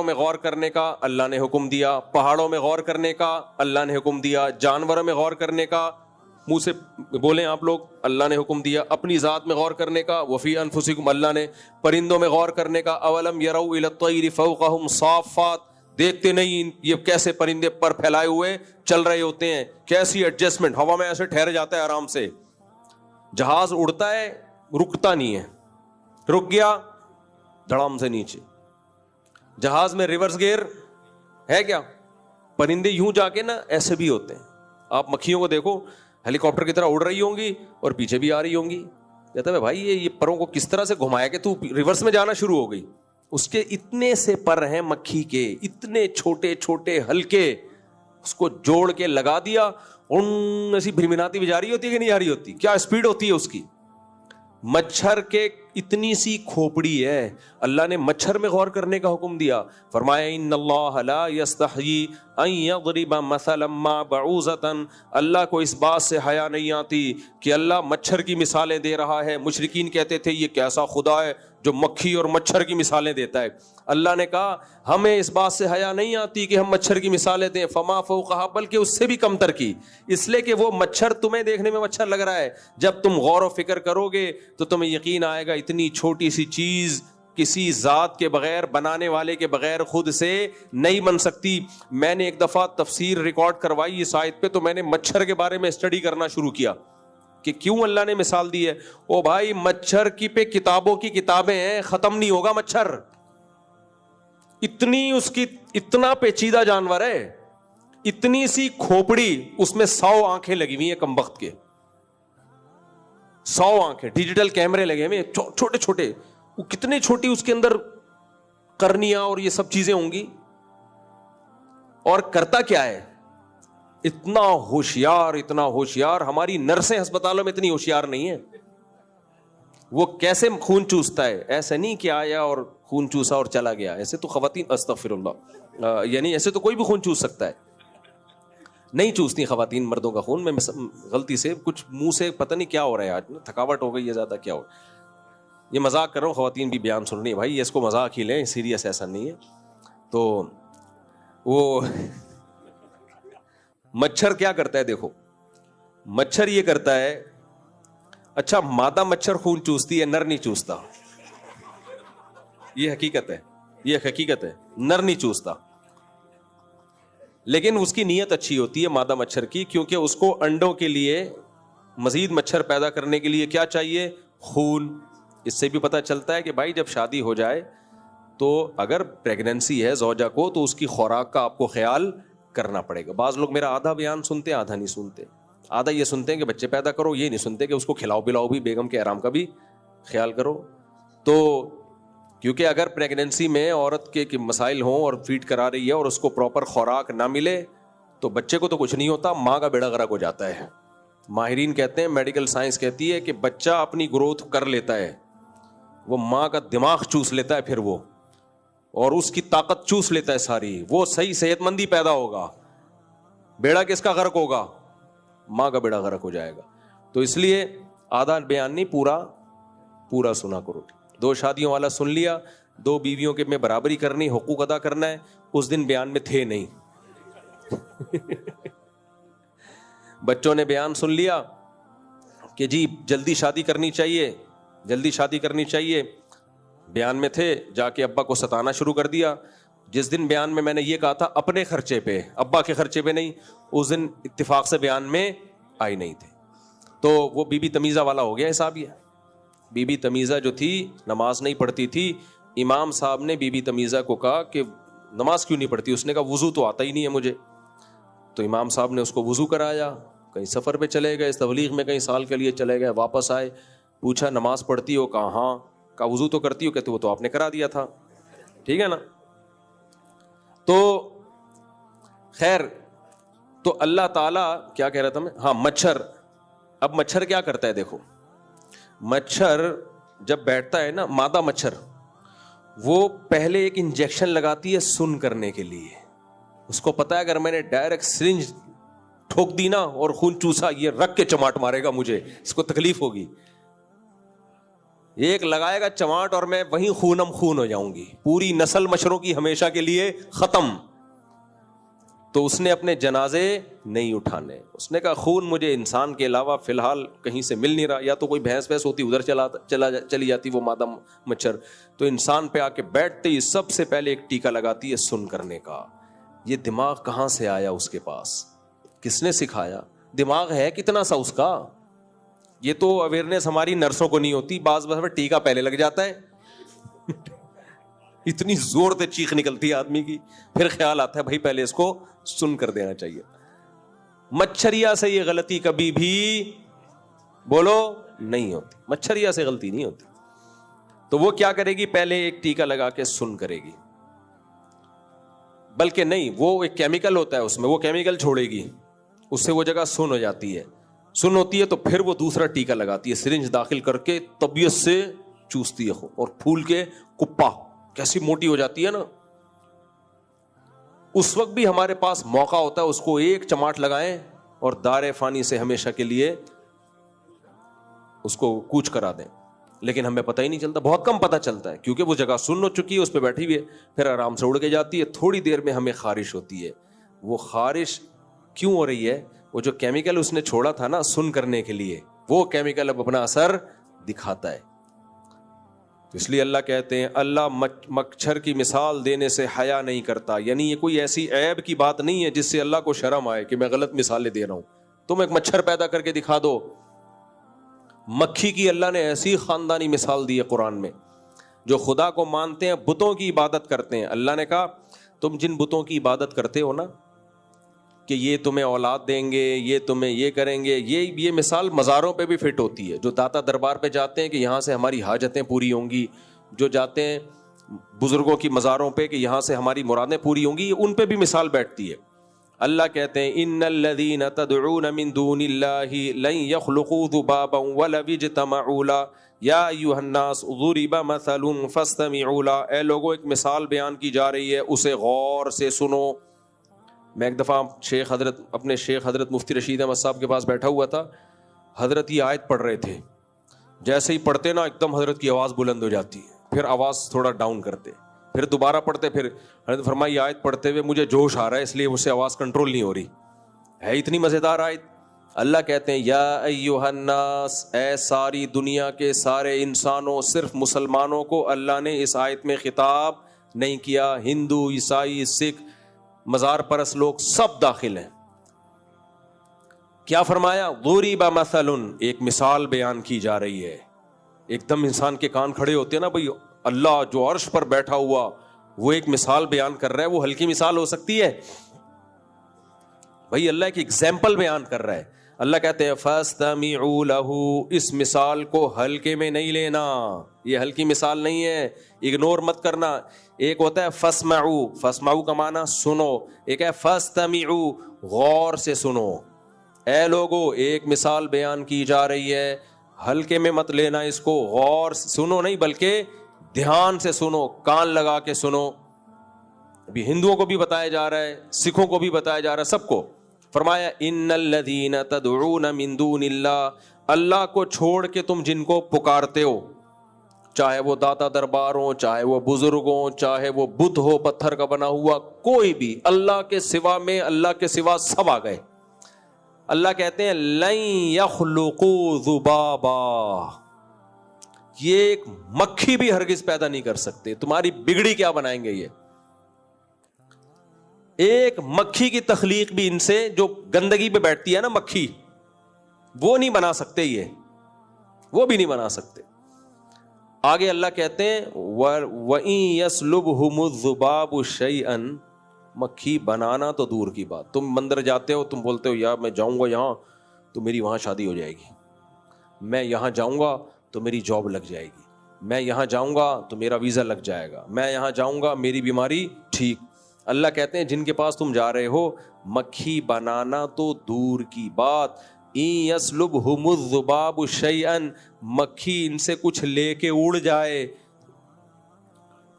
میں غور کرنے کا اللہ نے حکم دیا, پہاڑوں میں غور کرنے کا اللہ نے حکم دیا, جانوروں میں غور کرنے کا, منہ سے بولیں آپ لوگ, اللہ نے حکم دیا, اپنی ذات میں غور کرنے کا, وفی انفسکم اللہ نے, پرندوں میں غور کرنے کا, اولم یروا الی الطیر فوقہم صافات, دیکھتے نہیں یہ کیسے پرندے پر پھیلائے ہوئے چل رہے ہوتے ہیں, کیسی ایڈجسٹمنٹ, ہوا میں ایسے ٹھہر جاتا ہے آرام سے. جہاز اڑتا ہے رکتا نہیں ہے, رک گیا دھڑام سے نیچے. جہاز میں ریورس گیئر ہے کیا؟ پرندے یوں جا کے نا ایسے بھی ہوتے ہیں. آپ مکھیوں کو دیکھو ہیلی کاپٹر کی طرح اڑ رہی ہوں گی اور پیچھے بھی آ رہی ہوں گی. کہتا ہے بھائی یہ پروں کو کس طرح سے گھمایا کہ تو ریورس میں جانا شروع ہو گئی. اس کے اتنے سے پر ہیں مکھی کے, اتنے چھوٹے چھوٹے ہلکے, اس کو جوڑ کے لگا دیا, ایسی بھرمناتی بھی جا رہی ہوتی ہے کہ نہیں جا رہی ہوتی, کیا اسپیڈ ہوتی ہے اس کی. مچھر کے اتنی سی کھوپڑی ہے, اللہ نے مچھر میں غور کرنے کا حکم دیا, فرمایا ان اللہ لا یستحیی ان یضرب مثلا ما بعوضۃ, اللہ کو اس بات سے حیا نہیں آتی کہ اللہ مچھر کی مثالیں دے رہا ہے. مشرکین کہتے تھے یہ کیسا خدا ہے جو مکھی اور مچھر کی مثالیں دیتا ہے. اللہ نے کہا ہمیں اس بات سے حیا نہیں آتی کہ ہم مچھر کی مثالیں دیں, فما فوقہا, بلکہ اس سے بھی کمتر کی, اس لیے کہ وہ مچھر تمہیں دیکھنے میں مچھر لگ رہا ہے, جب تم غور و فکر کرو گے تو تمہیں یقین آئے گا اتنی چھوٹی سی چیز کسی ذات کے بغیر, بنانے والے کے بغیر خود سے نہیں بن سکتی. میں نے ایک دفعہ تفسیر ریکارڈ کروائی اس آیت پہ, تو میں نے مچھر کے بارے میں اسٹڈی کرنا شروع کیا کہ کیوں اللہ نے مثال دی ہے. او بھائی مچھر کی پہ کتابوں کی کتابیں ہیں, ختم نہیں ہوگا مچھر, اتنی اس کی, اتنا پیچیدہ جانور ہے, اتنی سی کھوپڑی, اس میں 100 آنکھیں لگی ہوئی ہیں کمبخت کے, 100 آنکھیں, ڈیجیٹل کیمرے لگے ہوئے چھوٹے چھوٹے, وہ کتنے چھوٹی اس کے اندر کرنیاں اور یہ سب چیزیں ہوں گی. اور کرتا کیا ہے, اتنا ہوشیار, اتنا ہوشیار, ہماری نرسیں ہسپتالوں میں اتنی ہوشیار نہیں ہیں. وہ کیسے خون چوستا ہے, ایسے نہیں کہ آیا اور خون چوسا اور چلا گیا, ایسے تو خواتین, استغفر اللہ, یعنی ایسے تو کوئی بھی خون چوس سکتا ہے, نہیں چوستی خواتین مردوں کا خون. میں غلطی سے کچھ منہ سے پتہ نہیں کیا ہو رہا ہے آج, تھکاوٹ ہو گئی ہے زیادہ, کیا ہو, یہ مذاق کر رہا ہوں, خواتین بھی بیان سن رہی ہیں بھائی, یہ اس کو مذاق ہی لیں, سیریس ایسا نہیں ہے. تو وہ مچھر کیا کرتا ہے دیکھو, مچھر یہ کرتا ہے, اچھا مادہ مچھر خون چوستی ہے, نر نہیں چوستا, یہ حقیقت ہے, یہ حقیقت ہے, نر نہیں چوستا. لیکن اس کی نیت اچھی ہوتی ہے مادہ مچھر کی, کیونکہ اس کو انڈوں کے لیے, مزید مچھر پیدا کرنے کے لیے کیا چاہیے, خون. اس سے بھی پتہ چلتا ہے کہ بھائی جب شادی ہو جائے تو اگر پریگننسی ہے زوجہ کو, تو اس کی خوراک کا آپ کو خیال کرنا پڑے گا. بعض لوگ میرا آدھا بیان سنتے ہیں, آدھا نہیں سنتے. آدھا یہ سنتے ہیں کہ بچے پیدا کرو, یہ نہیں سنتے کہ اس کو کھلاؤ پلاؤ بھی, بیگم کے آرام کا بھی خیال کرو. تو کیونکہ اگر پریگننسی میں عورت کے مسائل ہوں اور فیڈ کرا رہی ہے اور اس کو پراپر خوراک نہ ملے تو بچے کو تو کچھ نہیں ہوتا, ماں کا بیڑا غرق ہو جاتا ہے. ماہرین کہتے ہیں, میڈیکل سائنس کہتی ہے کہ بچہ اپنی گروتھ کر لیتا ہے, وہ ماں کا دماغ چوس لیتا ہے پھر وہ, اور اس کی طاقت چوس لیتا ہے ساری, وہ صحیح صحت مندی پیدا ہوگا. بیڑا کس کا غرق ہوگا, ماں کا بیڑا غرق ہو جائے گا. تو اس لیے آدھا بیان نہیں, پورا سنا کرو. 2 شادیوں والا سن لیا, 2 بیویوں کے میں برابری کرنی, حقوق ادا کرنا ہے, اس دن بیان میں تھے نہیں. بچوں نے بیان سن لیا کہ جی جلدی شادی کرنی چاہیے, جلدی شادی کرنی چاہیے, بیان میں تھے, جا کے ابا کو ستانا شروع کر دیا. جس دن بیان میں نے یہ کہا تھا اپنے خرچے پہ, ابا کے خرچے پہ نہیں, اس دن اتفاق سے بیان میں آئی نہیں تھے. تو وہ بی بی تمیزہ والا ہو گیا حساب. یہ بی بی تمیزہ جو تھی نماز نہیں پڑھتی تھی. امام صاحب نے بی بی تمیزہ کو کہا کہ نماز کیوں نہیں پڑھتی, اس نے کہا وضو تو آتا ہی نہیں ہے مجھے. تو امام صاحب نے اس کو وضو کرایا, کہیں سفر پہ چلے گئے, تبلیغ میں کہیں سال کے لیے چلے گئے, واپس آئے, پوچھا نماز پڑھتی ہو, کہا ہاں. کہا وضو تو کرتی ہو, کہتے وہ تو آپ نے کرا دیا تھا. ٹھیک ہے نا. تو خیر, تو اللہ تعالیٰ کیا کہہ رہا تھا میں, ہاں مچھر. اب مچھر کیا کرتا ہے دیکھو, مچھر جب بیٹھتا ہے نا, مادہ مچھر, وہ پہلے ایک انجیکشن لگاتی ہے سن کرنے کے لیے. اس کو پتا ہے اگر میں نے ڈائریکٹ سرنج ٹھوک دی نا اور خون چوسا, یہ رکھ کے چماٹ مارے گا مجھے, اس کو تکلیف ہوگی. ایک لگائے گا چماٹ اور میں وہیں خونم خون ہو جاؤں گی، پوری نسل مشروں کی ہمیشہ کے لیے ختم. تو اس نے اپنے جنازے نہیں اٹھانے. اس نے کہا خون مجھے انسان کے علاوہ فی الحال کہیں سے مل نہیں رہا، یا تو کوئی بھینس ویس ہوتی ادھر چلی جاتی وہ مادہ مچھر، تو انسان پہ آ کے بیٹھتے ہی سب سے پہلے ایک ٹیکا لگاتی ہے سن کرنے کا. یہ دماغ کہاں سے آیا اس کے پاس؟ کس نے سکھایا؟ دماغ ہے کتنا سا اس کا؟ یہ تو اویئرنیس ہماری نرسوں کو نہیں ہوتی. بعض ٹیکا پہلے لگ جاتا ہے اتنی زور سے چیخ نکلتی ہے آدمی کی، پھر خیال آتا ہے بھائی پہلے اس کو سن کر دینا چاہیے. مچھریا سے یہ غلطی کبھی بھی بولو نہیں ہوتی، مچھریا سے غلطی نہیں ہوتی. تو وہ کیا کرے گی؟ پہلے ایک ٹیکا لگا کے سن کرے گی. بلکہ نہیں، وہ ایک کیمیکل ہوتا ہے اس میں، وہ کیمیکل چھوڑے گی، اس سے وہ جگہ سن ہو جاتی ہے. سن ہوتی ہے تو پھر وہ دوسرا ٹیکا لگاتی ہے، سرنج داخل کر کے طبیعت سے چوستی ہے اور پھول کے کپا کیسی موٹی ہو جاتی ہے نا. اس وقت بھی ہمارے پاس موقع ہوتا ہے اس کو ایک چماٹ لگائیں اور دار فانی سے ہمیشہ کے لیے اس کو کوچ کرا دیں. لیکن ہمیں پتہ ہی نہیں چلتا، بہت کم پتہ چلتا ہے، کیونکہ وہ جگہ سن ہو چکی ہے، اس پہ بیٹھی ہوئی ہے، پھر آرام سے اڑ کے جاتی ہے. تھوڑی دیر میں ہمیں خارش ہوتی ہے. وہ خارش کیوں ہو رہی ہے؟ وہ جو کیمیکل اس نے چھوڑا تھا نا سن کرنے کے لیے، وہ کیمیکل اب اپنا اثر دکھاتا ہے. اس لیے اللہ کہتے ہیں اللہ مچھر کی مثال دینے سے حیا نہیں کرتا. یعنی یہ کوئی ایسی عیب کی بات نہیں ہے جس سے اللہ کو شرم آئے کہ میں غلط مثالیں دے رہا ہوں. تم ایک مچھر پیدا کر کے دکھا دو. مکھی کی اللہ نے ایسی خاندانی مثال دی ہے قرآن میں. جو خدا کو مانتے ہیں بتوں کی عبادت کرتے ہیں، اللہ نے کہا تم جن بتوں کی عبادت کرتے ہو نا کہ یہ تمہیں اولاد دیں گے، یہ تمہیں یہ کریں گے، یہ مثال مزاروں پہ بھی فٹ ہوتی ہے. جو داتا دربار پہ جاتے ہیں کہ یہاں سے ہماری حاجتیں پوری ہوں گی، جو جاتے ہیں بزرگوں کی مزاروں پہ کہ یہاں سے ہماری مرادیں پوری ہوں گی، ان پہ بھی مثال بیٹھتی ہے. اللہ کہتے ہیں ان الذین تدعون من دون اللہ لن یخلقوا ذبابا ولو اجتمعوا له یا ایھا الناس ضرب مثل فاستمعوا له. اے لوگوں ایک مثال بیان کی جا رہی ہے، اسے غور سے سنو. میں ایک دفعہ اپنے شیخ حضرت مفتی رشید احمد صاحب کے پاس بیٹھا ہوا تھا. حضرت یہ آیت پڑھ رہے تھے، جیسے ہی پڑھتے نا ایک دم حضرت کی آواز بلند ہو جاتی، پھر آواز تھوڑا ڈاؤن کرتے، پھر دوبارہ پڑھتے، پھر حضرت فرمایا یہ آیت پڑھتے ہوئے مجھے جوش آ رہا ہے اس لیے مجھ سے آواز کنٹرول نہیں ہو رہی ہے. اتنی مزیدار آیت. اللہ کہتے ہیں یا ایھا الناس، اے ساری دنیا کے سارے انسانوں، صرف مسلمانوں کو اللہ نے اس آیت میں خطاب نہیں کیا. ہندو، عیسائی، سکھ، مزار پرست لوگ سب داخل ہیں. کیا فرمایا؟ ضرب مثل، ایک مثال بیان کی جا رہی ہے. ایک دم انسان کے کان کھڑے ہوتے ہیں نا بھائی، اللہ جو عرش پر بیٹھا ہوا وہ ایک مثال بیان کر رہا ہے. وہ ہلکی مثال ہو سکتی ہے بھائی؟ اللہ ایک ایگزامپل بیان کر رہا ہے. اللہ کہتے ہیں فاستمعوا له، اس مثال کو ہلکے میں نہیں لینا. یہ ہلکی مثال نہیں ہے، اگنور مت کرنا. ایک ہوتا ہے فاسمعوا، فاسمعوا کا معنی سنو، ایک ہے فاستمعوا، غور سے سنو. اے لوگو ایک مثال بیان کی جا رہی ہے، ہلکے میں مت لینا اس کو، غور سے سنو نہیں بلکہ دھیان سے سنو، کان لگا کے سنو. ابھی ہندوؤں کو بھی بتایا جا رہا ہے، سکھوں کو بھی بتایا جا رہا ہے، سب کو. فرمایا ان الذین تدعون من دون اللہ، اللہ کو چھوڑ کے تم جن کو پکارتے ہو، چاہے وہ داتا دربار ہو، چاہے وہ بزرگ ہو، چاہے وہ بت ہو پتھر کا بنا ہوا، کوئی بھی اللہ کے سوا میں، اللہ کے سوا سب آ گئے. اللہ کہتے ہیں لن یخلقوا ذبابا، یہ ایک مکھی بھی ہرگز پیدا نہیں کر سکتے. تمہاری بگڑی کیا بنائیں گے؟ یہ ایک مکھی کی تخلیق بھی ان سے، جو گندگی پہ بیٹھتی ہے نا مکھی، وہ نہیں بنا سکتے، یہ وہ بھی نہیں بنا سکتے. آگے اللہ کہتے ہیں وَإِن يَسْلُبْهُمُ الذُّبَابُ شَيْئًا، مکھی بنانا تو دور کی بات. تم مندر جاتے ہو، تم بولتے ہو یار میں جاؤں گا یہاں تو میری وہاں شادی ہو جائے گی، میں یہاں جاؤں گا تو میری جاب لگ جائے گی، میں یہاں جاؤں گا تو میرا ویزا لگ جائے گا، میں یہاں جاؤں گا میری بیماری ٹھیک. اللہ کہتے ہیں جن کے پاس تم جا رہے ہو، مکھی بنانا تو دور کی بات. ان یسلبہم الذباب شیئا، مکھی ان سے کچھ لے کے اڑ جائے،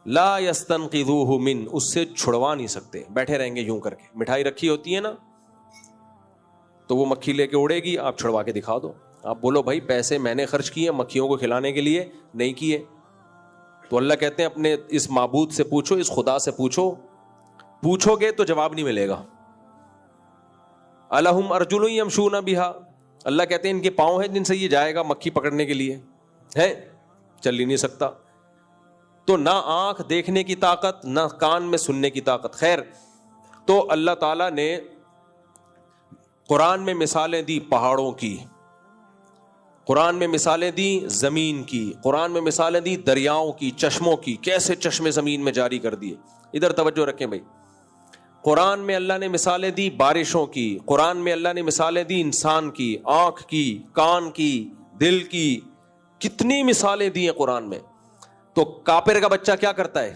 لا یستنقذوہ من، اس سے چھڑوا نہیں سکتے. بیٹھے رہیں گے یوں کر کے، مٹھائی رکھی ہوتی ہے نا تو وہ مکھی لے کے اڑے گی، آپ چھڑوا کے دکھا دو. آپ بولو بھائی پیسے میں نے خرچ کیے مکھیوں کو کھلانے کے لیے نہیں کیے. تو اللہ کہتے ہیں اپنے اس معبود سے پوچھو, اس خدا سے پوچھو, پوچھو گے تو جواب نہیں ملے گا. الہم ارجل یمشون بہا, اللہ کہتے ہیں ان کے پاؤں ہیں جن سے یہ جائے گا مکھی پکڑنے کے لیے, ہے چل ہی نہیں سکتا. تو نہ آنکھ دیکھنے کی طاقت, نہ کان میں سننے کی طاقت. خیر, تو اللہ تعالیٰ نے قرآن میں مثالیں دی پہاڑوں کی, قرآن میں مثالیں دی زمین کی, قرآن میں مثالیں دی دریاؤں کی, چشموں کی, کیسے چشمے زمین میں جاری کر دیے. ادھر توجہ رکھیں بھائی. قرآن میں اللہ نے مثالیں دی بارشوں کی, قرآن میں اللہ نے مثالیں دی انسان کی, آنکھ کی, کان کی, دل کی, کتنی مثالیں دی ہیں قرآن میں. تو کافر کا بچہ کیا کرتا ہے؟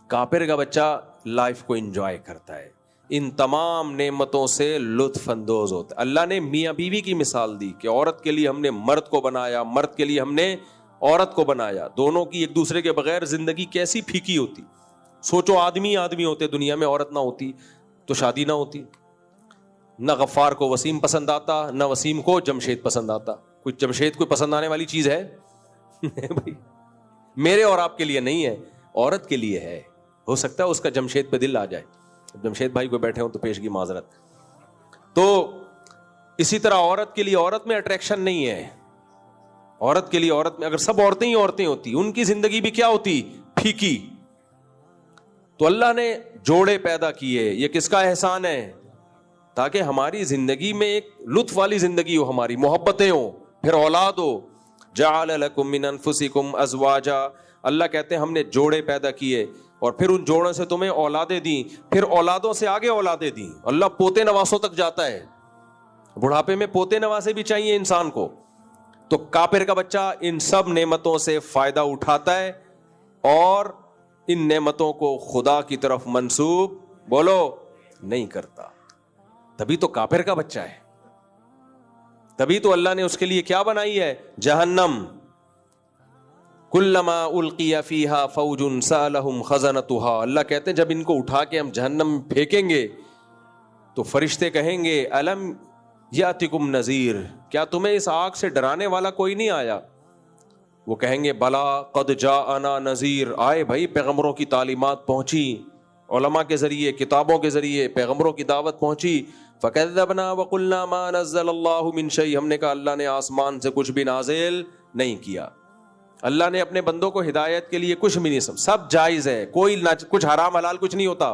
کافر کا بچہ لائف کو انجوائے کرتا ہے, ان تمام نعمتوں سے لطف اندوز ہوتا ہے. اللہ نے میاں بیوی کی مثال دی کہ عورت کے لیے ہم نے مرد کو بنایا, مرد کے لیے ہم نے عورت کو بنایا. دونوں کی ایک دوسرے کے بغیر زندگی کیسی پھیکی ہوتی. سوچو آدمی ہوتے دنیا میں, عورت نہ ہوتی تو شادی نہ ہوتی. نہ غفار کو وسیم پسند آتا, نہ وسیم کو جمشید پسند آتا. کوئی جمشید کو پسند آنے والی چیز ہے بھائی؟ میرے اور آپ کے لیے نہیں ہے, عورت کے لیے ہے. ہو سکتا ہے اس کا جمشید پہ دل آ جائے. جمشید بھائی کو بیٹھے ہوں تو پیشگی معذرت. تو اسی طرح عورت کے لیے عورت میں اٹریکشن نہیں ہے. عورت کے لیے عورت میں, اگر سب عورتیں ہی عورتیں ہوتی, ان کی زندگی بھی کیا ہوتی, پھیکی. تو اللہ نے جوڑے پیدا کیے. یہ کس کا احسان ہے؟ تاکہ ہماری زندگی میں ایک لطف والی زندگی ہو, ہماری محبتیں ہوں, پھر اولاد ہو. جعل لکم من انفسکم ازواجا, اللہ کہتے ہیں ہم نے جوڑے پیدا کیے اور پھر ان جوڑوں سے تمہیں اولادیں دیں, پھر اولادوں سے آگے اولادیں دیں. اللہ پوتے نواسوں تک جاتا ہے. بڑھاپے میں پوتے نواسے بھی چاہیے انسان کو. تو کافر کا بچہ ان سب نعمتوں سے فائدہ اٹھاتا ہے اور ان نعمتوں کو خدا کی طرف منسوب بولو نہیں کرتا. تبھی تو کافر کا بچہ ہے. تبھی تو اللہ نے اس کے لیے کیا بنائی ہے, جہنم. کلما القی فیہا فوج سألہم خزنتہا, اللہ کہتے ہیں جب ان کو اٹھا کے ہم جہنم میں پھینکیں گے تو فرشتے کہیں گے الم یاتکم نذیر, کیا تمہیں اس آگ سے ڈرانے والا کوئی نہیں آیا؟ وہ کہیں گے بلا قد جاءنا نذیر, آئے بھائی, پیغمبروں کی تعلیمات پہنچی, علماء کے ذریعے, کتابوں کے ذریعے پیغمبروں کی دعوت پہنچی. فکذبنا وقلنا ما نزل اللہ من شیء, ہم نے کہا اللہ نے آسمان سے کچھ بھی نازل نہیں کیا. اللہ نے اپنے بندوں کو ہدایت کے لیے کچھ بھی نہیں, سب جائز ہے, کوئی کچھ حرام حلال کچھ نہیں ہوتا.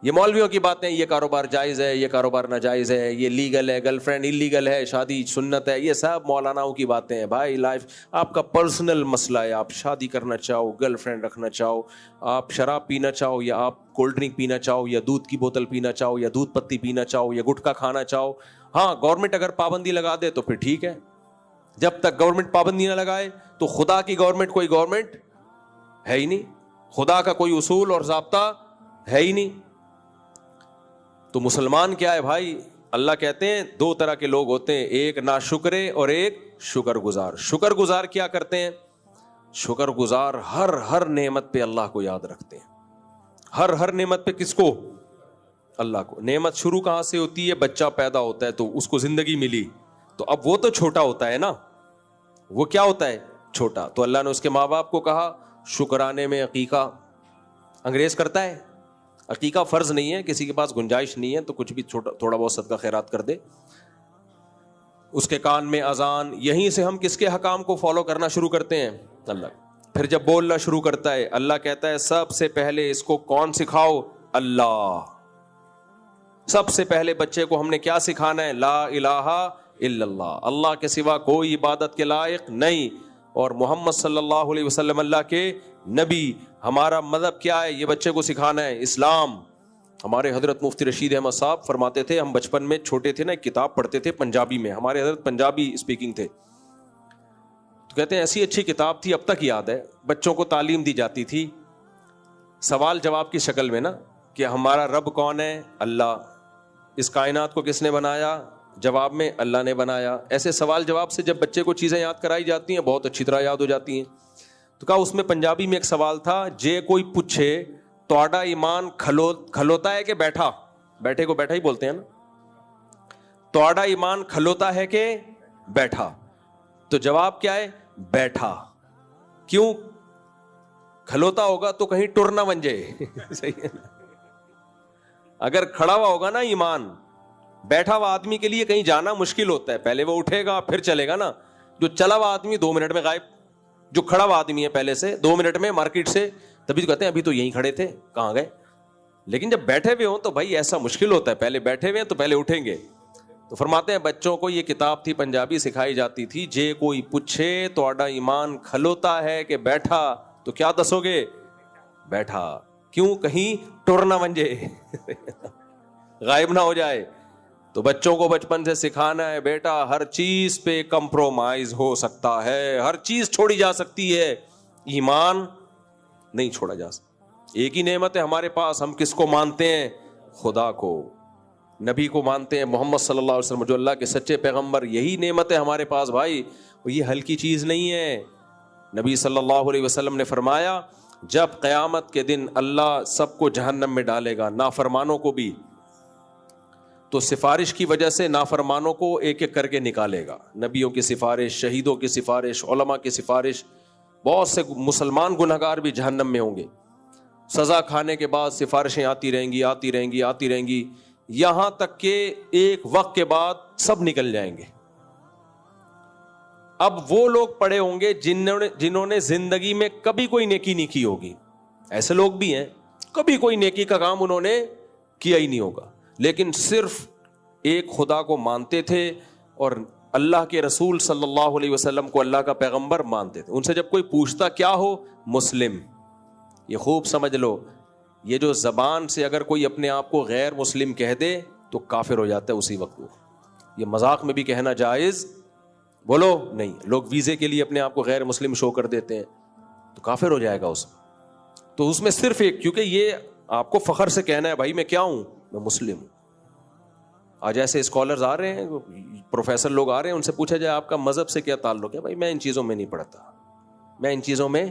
یہ مولویوں کی باتیں, یہ کاروبار جائز ہے, یہ کاروبار ناجائز ہے, یہ لیگل ہے, گرل فرینڈ انلیگل ہے, شادی سنت ہے, یہ سب مولاناؤں کی باتیں ہیں. بھائی لائف آپ کا پرسنل مسئلہ ہے, آپ شادی کرنا چاہو, گرل فرینڈ رکھنا چاہو, آپ شراب پینا چاہو یا آپ کولڈ ڈرنک پینا چاہو یا دودھ کی بوتل پینا چاہو یا دودھ پتی پینا چاہو یا گٹکا کھانا چاہو, ہاں گورنمنٹ اگر پابندی لگا دے تو پھر ٹھیک ہے. جب تک گورنمنٹ پابندی نہ لگائے تو خدا کی گورنمنٹ کوئی گورنمنٹ ہے ہی نہیں, خدا کا کوئی اصول اور ضابطہ ہے ہی نہیں. تو مسلمان کیا ہے بھائی؟ اللہ کہتے ہیں دو طرح کے لوگ ہوتے ہیں, ایک ناشکرے اور ایک شکر گزار. شکر گزار کیا کرتے ہیں؟ شکر گزار ہر نعمت پہ اللہ کو یاد رکھتے ہیں. ہر نعمت پہ کس کو؟ اللہ کو. نعمت شروع کہاں سے ہوتی ہے؟ بچہ پیدا ہوتا ہے تو اس کو زندگی ملی, تو اب وہ تو چھوٹا ہوتا ہے نا, وہ کیا ہوتا ہے؟ چھوٹا. تو اللہ نے اس کے ماں باپ کو کہا شکرانے میں عقیقہ. انگریز کرتا ہے عقیقہ, فرض نہیں ہے, کسی کے پاس گنجائش نہیں ہے تو کچھ بھی تھوڑا بہت صدقہ خیرات کر دے. اس کے کان میں اذان, یہیں سے ہم کس کے حکام کو فالو کرنا شروع کرتے ہیں؟ اللہ. پھر جب بولنا شروع کرتا ہے اللہ کہتا ہے سب سے پہلے اس کو کون سکھاؤ؟ اللہ. سب سے پہلے بچے کو ہم نے کیا سکھانا ہے؟ لا الہ الا اللہ, اللہ کے سوا کوئی عبادت کے لائق نہیں, اور محمد صلی اللہ علیہ وسلم اللہ کے نبی. ہمارا مذہب کیا ہے؟ یہ بچے کو سکھانا ہے اسلام. ہمارے حضرت مفتی رشید احمد صاحب فرماتے تھے, ہم بچپن میں چھوٹے تھے نا, ایک کتاب پڑھتے تھے پنجابی میں, ہمارے حضرت پنجابی اسپیکنگ تھے, تو کہتے ہیں ایسی اچھی کتاب تھی, اب تک یاد ہے, بچوں کو تعلیم دی جاتی تھی سوال جواب کی شکل میں نا, کہ ہمارا رب کون ہے؟ اللہ. اس کائنات کو کس نے بنایا؟ جواب میں اللہ نے بنایا. ایسے سوال جواب سے جب بچے کو چیزیں یاد کرائی جاتی ہیں بہت اچھی طرح یاد ہو جاتی ہیں. تو کہا اس میں پنجابی میں ایک سوال تھا, جے کوئی پوچھے توڑا ایمان کھلوتا ہے کہ بیٹھا؟ بیٹھے کو بیٹھا ہی بولتے ہیں نا. توڑا ایمان کھلوتا ہے کہ بیٹھا. تو جواب کیا ہے؟ بیٹھا. کیوں؟ کھلوتا ہوگا تو کہیں ٹر نہ بن جائے. صحیح ہے. اگر کھڑا ہوا ہوگا نا ایمان، بیٹھا ہوا آدمی کے لیے کہیں جانا مشکل ہوتا ہے. پہلے وہ اٹھے گا پھر چلے گا نا. جو چلا ہوا آدمی 2 منٹ میں غائب. جو کھڑا ہوا آدمی ہے پہلے سے 2 منٹ میں مارکیٹ سے، تبھی تو کہتے ہیں ابھی تو یہیں کھڑے تھے کہاں گئے. لیکن جب بیٹھے ہوئے ہوں تو بھائی ایسا مشکل ہوتا ہے. پہلے بیٹھے ہوئے ہیں تو پہلے اٹھیں گے. تو فرماتے ہیں بچوں کو یہ کتاب تھی پنجابی سکھائی جاتی تھی، جے کوئی پوچھے تو آڈا ایمان کھلوتا ہے کہ بیٹھا، تو کیا دسو گے؟ بیٹھا. کیوں؟ کہیں ٹر نہ بن جائے، غائب نہ ہو جائے. تو بچوں کو بچپن سے سکھانا ہے بیٹا ہر چیز پہ کمپرومائز ہو سکتا ہے، ہر چیز چھوڑی جا سکتی ہے، ایمان نہیں چھوڑا جا سکتا. ایک ہی نعمت ہے ہمارے پاس، ہم کس کو مانتے ہیں؟ خدا کو، نبی کو مانتے ہیں، محمد صلی اللہ علیہ وسلم جو اللہ کے سچے پیغمبر. یہی نعمت ہے ہمارے پاس بھائی، یہ ہلکی چیز نہیں ہے. نبی صلی اللہ علیہ وسلم نے فرمایا جب قیامت کے دن اللہ سب کو جہنم میں ڈالے گا، نافرمانوں کو بھی، تو سفارش کی وجہ سے نافرمانوں کو ایک ایک کر کے نکالے گا. نبیوں کی سفارش، شہیدوں کی سفارش، علماء کی سفارش. بہت سے مسلمان گنہگار بھی جہنم میں ہوں گے. سزا کھانے کے بعد سفارشیں آتی رہیں گی، آتی رہیں گی، آتی رہیں گی، یہاں تک کہ ایک وقت کے بعد سب نکل جائیں گے. اب وہ لوگ پڑے ہوں گے جنہوں نے زندگی میں کبھی کوئی نیکی نہیں کی ہوگی. ایسے لوگ بھی ہیں کبھی کوئی نیکی کا کام انہوں نے کیا ہی نہیں ہوگا، لیکن صرف ایک خدا کو مانتے تھے اور اللہ کے رسول صلی اللہ علیہ وسلم کو اللہ کا پیغمبر مانتے تھے. ان سے جب کوئی پوچھتا کیا ہو؟ مسلم. یہ خوب سمجھ لو، یہ جو زبان سے اگر کوئی اپنے آپ کو غیر مسلم کہہ دے تو کافر ہو جاتا ہے اسی وقت. وہ یہ مذاق میں بھی کہنا جائز بولو نہیں. لوگ ویزے کے لیے اپنے آپ کو غیر مسلم شو کر دیتے ہیں تو کافر ہو جائے گا اس میں. تو اس میں صرف ایک، کیونکہ یہ آپ کو فخر سے کہنا ہے بھائی میں کیا ہوں؟ میں مسلم ہوں. آج ایسے اسکالرز آ رہے ہیں، پروفیسر لوگ آ رہے ہیں، ان سے پوچھا جائے آپ کا مذہب سے کیا تعلق ہے؟ بھائی میں ان چیزوں میں نہیں پڑھتا، میں ان چیزوں میں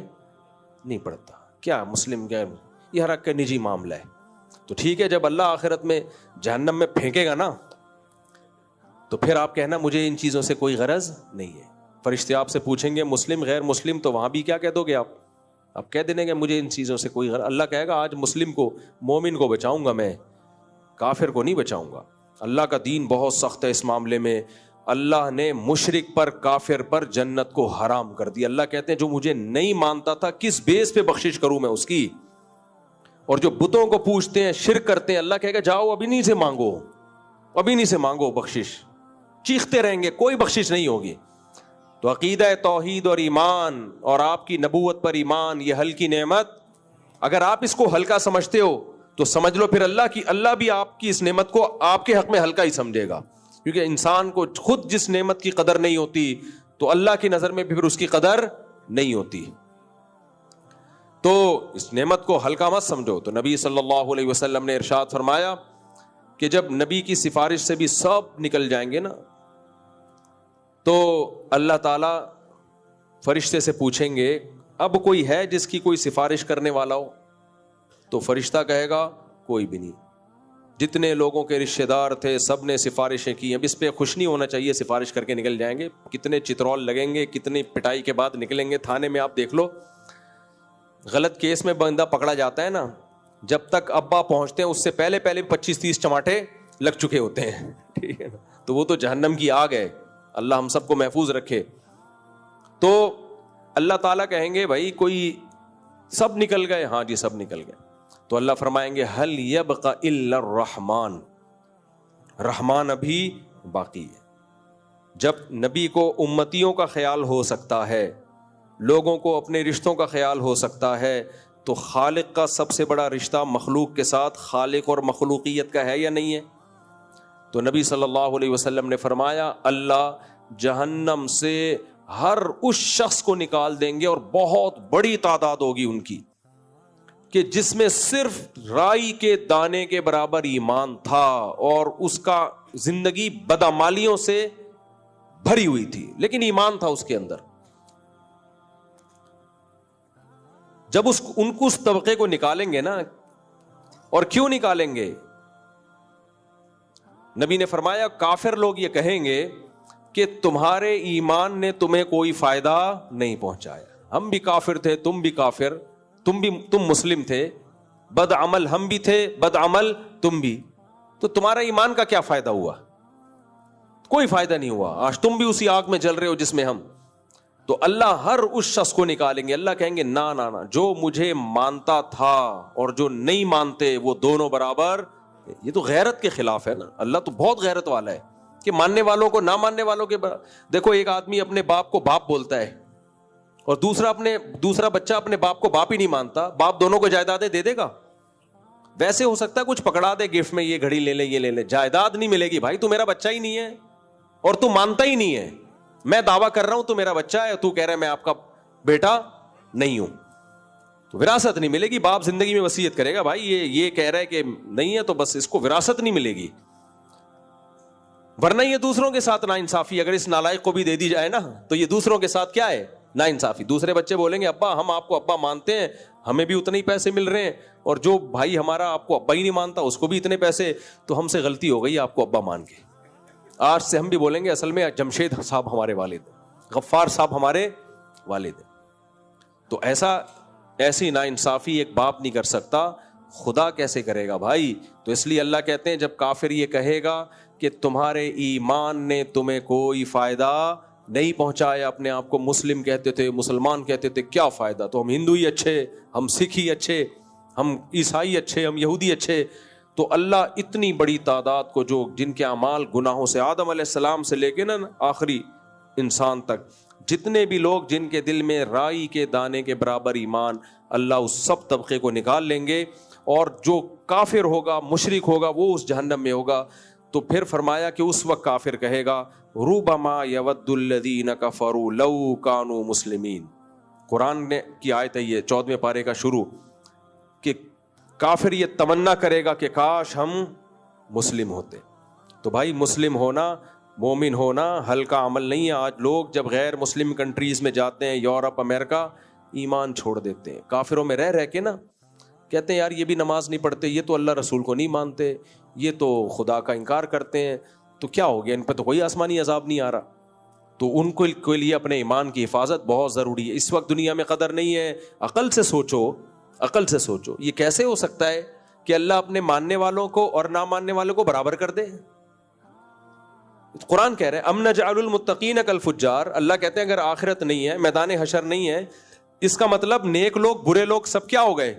نہیں پڑھتا. کیا مسلم کیا؟ یہ ہر ایک کا نجی معاملہ ہے. تو ٹھیک ہے، جب اللہ آخرت میں جہنم میں پھینکے گا نا تو پھر آپ کہنا مجھے ان چیزوں سے کوئی غرض نہیں ہے. فرشتے آپ سے پوچھیں گے مسلم غیر مسلم، تو وہاں بھی کیا کہہ دو گے آپ کہہ دیں گے مجھے ان چیزوں سے کوئی غرض. اللہ کہے گا آج مسلم کو، مومن کو بچاؤں گا میں، کافر کو نہیں بچاؤں گا. اللہ کا دین بہت سخت ہے اس معاملے میں. اللہ نے مشرک پر، کافر پر جنت کو حرام کر دیا. اللہ کہتے ہیں جو مجھے نہیں مانتا تھا کس بیس پہ بخشش کروں میں اس کی. اور جو بتوں کو پوچھتے ہیں، شرک کرتے ہیں، اللہ کہے گا جاؤ ابھی نہیں سے مانگو، ابھی نہیں سے مانگو بخشش. چیختے رہیں گے کوئی بخشش نہیں ہوگی. تو عقیدہ توحید اور ایمان اور آپ کی نبوت پر ایمان، یہ ہلکی نعمت، اگر آپ اس کو ہلکا سمجھتے ہو تو سمجھ لو پھر اللہ بھی آپ کی اس نعمت کو آپ کے حق میں ہلکا ہی سمجھے گا. کیونکہ انسان کو خود جس نعمت کی قدر نہیں ہوتی تو اللہ کی نظر میں بھی پھر اس کی قدر نہیں ہوتی. تو اس نعمت کو ہلکا مت سمجھو. تو نبی صلی اللہ علیہ وسلم نے ارشاد فرمایا کہ جب نبی کی سفارش سے بھی سب نکل جائیں گے نا تو اللہ تعالی فرشتے سے پوچھیں گے اب کوئی ہے جس کی کوئی سفارش کرنے والا ہو؟ تو فرشتہ کہے گا کوئی بھی نہیں. جتنے لوگوں کے رشتہ دار تھے سب نے سفارشیں کی. اب اس پہ خوش نہیں ہونا چاہیے، سفارش کر کے نکل جائیں گے. کتنے چترول لگیں گے، کتنی پٹائی کے بعد نکلیں گے. تھانے میں آپ دیکھ لو، غلط کیس میں بندہ پکڑا جاتا ہے نا، جب تک ابا پہنچتے ہیں اس سے پہلے 25-30 چماٹے لگ چکے ہوتے ہیں. ٹھیک ہے نا؟ تو وہ تو جہنم کی آگ ہے، اللہ ہم سب کو محفوظ رکھے. تو اللہ تعالیٰ کہیں گے بھائی کوئی سب نکل گئے؟ ہاں جی سب نکل گئے. تو اللہ فرمائیں گے هل يبقى الا الرحمن، رحمان ابھی باقی ہے. جب نبی کو امتیوں کا خیال ہو سکتا ہے، لوگوں کو اپنے رشتوں کا خیال ہو سکتا ہے، تو خالق کا سب سے بڑا رشتہ مخلوق کے ساتھ خالق اور مخلوقیت کا ہے یا نہیں ہے؟ تو نبی صلی اللہ علیہ وسلم نے فرمایا اللہ جہنم سے ہر اس شخص کو نکال دیں گے، اور بہت بڑی تعداد ہوگی ان کی، کہ جس میں صرف رائی کے دانے کے برابر ایمان تھا اور اس کا زندگی بدعمالیوں سے بھری ہوئی تھی لیکن ایمان تھا اس کے اندر. جب ان کو اس طبقے کو نکالیں گے نا، اور کیوں نکالیں گے؟ نبی نے فرمایا کافر لوگ یہ کہیں گے کہ تمہارے ایمان نے تمہیں کوئی فائدہ نہیں پہنچایا. ہم بھی کافر تھے, تم بھی کافر, تم مسلم تھے, بد عمل ہم بھی تھے, بد عمل تم بھی, تو تمہارا ایمان کا کیا فائدہ ہوا؟ کوئی فائدہ نہیں ہوا. آج تم بھی اسی آگ میں جل رہے ہو جس میں ہم. تو اللہ ہر اس شخص کو نکالیں گے. اللہ کہیں گے نا نا نا, جو مجھے مانتا تھا اور جو نہیں مانتے وہ دونوں برابر. یہ تو غیرت کے خلاف ہے نا. اللہ تو بہت غیرت والا ہے کہ ماننے والوں کو نہ ماننے والوں کے دیکھو, ایک آدمی اپنے باپ کو باپ بولتا ہے اور دوسرا بچہ اپنے باپ کو باپ ہی نہیں مانتا, باپ دونوں کو جائیدادیں دے دے گا؟ ویسے ہو سکتا ہے کچھ پکڑا دے گفٹ میں, یہ گھڑی لے لے, یہ لے لے, جائیداد نہیں ملے گی. بھائی تو میرا بچہ ہی نہیں ہے اور تو مانتا ہی نہیں ہے. میں دعویٰ کر رہا ہوں تو میرا بچہ ہے, تو کہہ رہا ہے میں آپ کا بیٹا نہیں ہوں, تو وراثت نہیں ملے گی. باپ زندگی میں وصیت کرے گا بھائی یہ کہہ رہا ہے کہ نہیں ہے تو بس اس کو وراثت نہیں ملے گی. ورنہ یہ دوسروں کے ساتھ ناانصافی اگر اس نالائق کو بھی دے دی جائے نا, تو یہ دوسروں کے ساتھ کیا ہے؟ ناانصافی. دوسرے بچے بولیں گے ابا ہم آپ کو ابا مانتے ہیں, ہمیں بھی اتنے ہی پیسے مل رہے ہیں, اور جو بھائی ہمارا آپ کو ابا ہی نہیں مانتا اس کو بھی اتنے پیسے, تو ہم سے غلطی ہو گئی آپ کو ابا مان کے. آج سے ہم بھی بولیں گے اصل میں جمشید صاحب ہمارے والد ہیں, غفار صاحب ہمارے والد ہیں. تو ایسی ناانصافی ایک باپ نہیں کر سکتا, خدا کیسے کرے گا بھائی؟ تو اس لیے اللہ کہتے ہیں جب کافر یہ کہے گا کہ تمہارے ایمان نے تمہیں کوئی فائدہ نہیں پہنچایا, اپنے آپ کو مسلم کہتے تھے, مسلمان کہتے تھے, کیا فائدہ, تو ہم ہندو ہی اچھے, ہم سکھ ہی اچھے, ہم عیسائی اچھے, ہم یہودی اچھے. تو اللہ اتنی بڑی تعداد کو جو جن کے اعمال گناہوں سے آدم علیہ السلام سے لے کے نا آخری انسان تک جتنے بھی لوگ جن کے دل میں رائی کے دانے کے برابر ایمان, اللہ اس سب طبقے کو نکال لیں گے, اور جو کافر ہوگا مشرک ہوگا وہ اس جہنم میں ہوگا. تو پھر فرمایا کہ اس وقت کافر کہے گا ربما یود الذین کفروا لو کانوا مسلمین. قرآن نے کی آیت ہے یہ 14ویں پارے کا شروع, کہ کافر یہ تمنا کرے گا کہ کاش ہم مسلم ہوتے. تو بھائی مسلم ہونا, مومن ہونا ہلکا عمل نہیں ہے. آج لوگ جب غیر مسلم کنٹریز میں جاتے ہیں, یورپ امریکہ, ایمان چھوڑ دیتے ہیں. کافروں میں رہ کے نا کہتے ہیں یار یہ بھی نماز نہیں پڑھتے, یہ تو اللہ رسول کو نہیں مانتے, یہ تو خدا کا انکار کرتے ہیں, تو کیا ہو گیا, ان پہ تو کوئی آسمانی عذاب نہیں آ رہا. تو ان کے لیے اپنے ایمان کی حفاظت بہت ضروری ہے. اس وقت دنیا میں قدر نہیں ہے. عقل سے سوچو یہ کیسے ہو سکتا ہے کہ اللہ اپنے ماننے والوں کو اور نہ ماننے والوں کو برابر کر دے؟ قرآن کہہ رہے ہیں ام نجعل المتقین کالفجار. اللہ کہتے ہیں اگر آخرت نہیں ہے, میدان حشر نہیں ہے, اس کا مطلب نیک لوگ برے لوگ سب کیا ہو گئے,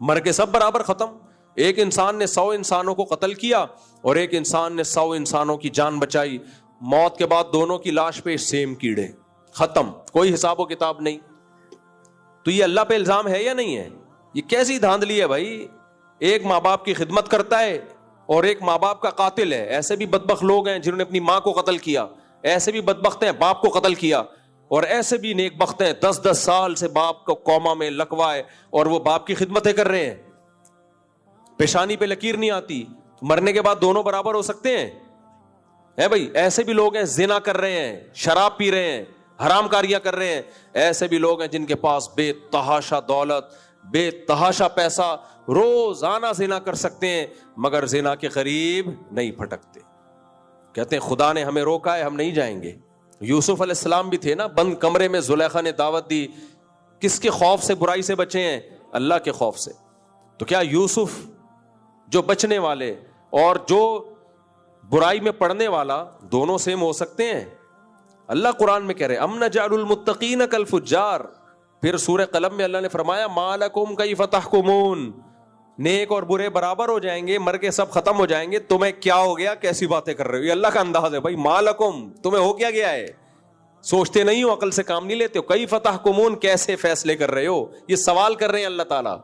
مر کے سب برابر ختم. ایک انسان نے 100 انسانوں کو قتل کیا اور ایک انسان نے 100 انسانوں کی جان بچائی, موت کے بعد دونوں کی لاش پہ سیم کیڑے, ختم, کوئی حساب و کتاب نہیں. تو یہ اللہ پہ الزام ہے یا نہیں ہے؟ یہ کیسی دھاندلی ہے بھائی. ایک ماں باپ کی خدمت کرتا ہے اور ایک ماں باپ کا قاتل ہے. ایسے بھی بدبخت لوگ ہیں جنہوں نے اپنی ماں کو قتل کیا, ایسے بھی بدبخت ہیں باپ کو قتل کیا, اور ایسے بھی نیک بخت ہیں 10 سال سے باپ کو کوما میں لکوائے اور وہ باپ کی خدمتیں کر رہے ہیں, پیشانی پہ لکیر نہیں آتی. مرنے کے بعد دونوں برابر ہو سکتے ہیں؟ ہے بھائی. ایسے بھی لوگ ہیں زنا کر رہے ہیں, شراب پی رہے ہیں, حرام کاریاں کر رہے ہیں. ایسے بھی لوگ ہیں جن کے پاس بے تحاشا دولت, بے تحاشا پیسہ, روزانہ زنا کر سکتے ہیں مگر زنا کے قریب نہیں پھٹکتے. کہتے ہیں خدا نے ہمیں روکا ہے, ہم نہیں جائیں گے. یوسف علیہ السلام بھی تھے نا, بند کمرے میں زلیخا نے دعوت دی. کس کے خوف سے برائی سے بچے ہیں؟ اللہ کے خوف سے. تو کیا یوسف جو بچنے والے اور جو برائی میں پڑنے والا دونوں سیم ہو سکتے ہیں؟ اللہ قرآن میں کہہ رہے ام نجعل المتقین کالفجار. پھر سورہ قلم میں اللہ نے فرمایا ما لکم کیف تحکمون, نیک اور برے برابر ہو جائیں گے, مر کے سب ختم ہو جائیں گے, تمہیں کیا ہو گیا, کیسی باتیں کر رہے ہو. یہ اللہ کا انداز ہے بھائی. ما لکم, تمہیں ہو کیا گیا ہے, سوچتے نہیں ہو, عقل سے کام نہیں لیتے ہو. کیف تحکمون, کیسے فیصلے کر رہے ہو, یہ سوال کر رہے ہیں اللہ تعالیٰ.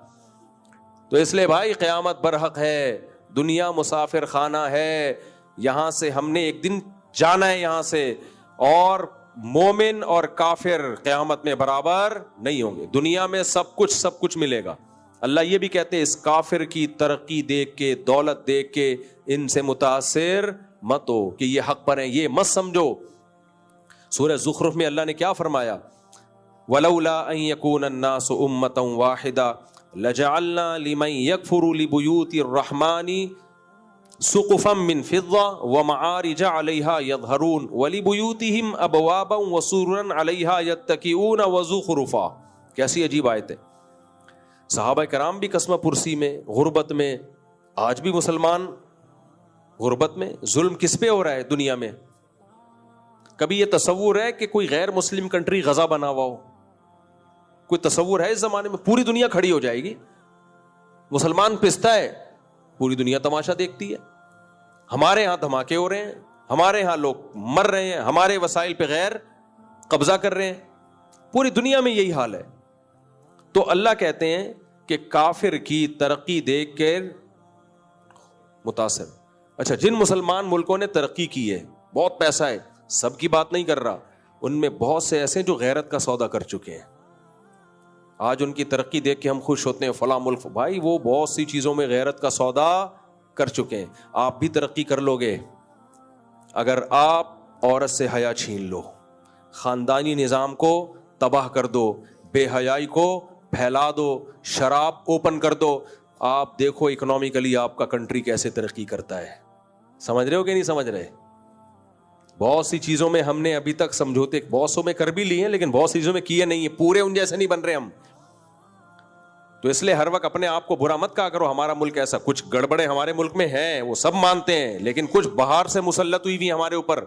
تو اس لیے بھائی قیامت برحق ہے, دنیا مسافر خانہ ہے, یہاں سے ہم نے ایک دن جانا ہے یہاں سے, اور مومن اور کافر قیامت میں برابر نہیں ہوں گے. دنیا میں سب کچھ ملے گا. اللہ یہ بھی کہتے ہیں اس کافر کی ترقی دیکھ کے, دولت دیکھ کے ان سے متاثر مت ہو کہ یہ حق پر ہیں, یہ مت سمجھو. سورہ زخرف میں اللہ نے کیا فرمایا, ولولا ان یکون الناس امۃ واحدہ لجعلنا لمن یکفر لبیوت الرحمن سقفا من فضہ ومعارج علیہا یظہرون ولبیوتہم ابوابا وسررا علیہا یتکئون وزخرفا. کیسی عجیب آیت ہے. صحابہ کرام بھی قسمہ پرسی میں، غربت میں، آج بھی مسلمان غربت میں. ظلم کس پہ ہو رہا ہے دنیا میں؟ کبھی یہ تصور ہے کہ کوئی غیر مسلم کنٹری غزہ بنا ہوا ہو؟ کوئی تصور ہے اس زمانے میں؟ پوری دنیا کھڑی ہو جائے گی. مسلمان پستا ہے، پوری دنیا تماشا دیکھتی ہے. ہمارے ہاں دھماکے ہو رہے ہیں، ہمارے ہاں لوگ مر رہے ہیں، ہمارے وسائل پہ غیر قبضہ کر رہے ہیں. پوری دنیا میں یہی حال ہے. تو اللہ کہتے ہیں کہ کافر کی ترقی دیکھ کر متاثر. اچھا، جن مسلمان ملکوں نے ترقی کی ہے، بہت پیسہ ہے، سب کی بات نہیں کر رہا، ان میں بہت سے ایسے جو غیرت کا سودا کر چکے ہیں. آج ان کی ترقی دیکھ کے ہم خوش ہوتے ہیں، فلاں ملک، بھائی وہ بہت سی چیزوں میں غیرت کا سودا کر چکے ہیں. آپ بھی ترقی کر لو گے اگر آپ عورت سے حیا چھین لو، خاندانی نظام کو تباہ کر دو، بے حیائی کو پھیلا دو، شراب اوپن کر دو. آپ دیکھو اکنامکلی آپ کا کنٹری کیسے ترقی کرتا ہے. سمجھ رہے ہو کہ نہیں سمجھ رہے؟ بہت سی چیزوں میں ہم نے ابھی تک سمجھوتے بہت سو میں کر بھی لیے ہیں، لیکن بہت سی چیزوں میں کیے نہیں ہیں، پورے ان جیسے نہیں بن رہے ہم. تو اس لیے ہر وقت اپنے آپ کو برا مت کہا کرو ہمارا ملک ایسا. کچھ گڑبڑے ہمارے ملک میں ہیں، وہ سب مانتے ہیں، لیکن کچھ باہر سے مسلط ہوئی ہوئی ہمارے اوپر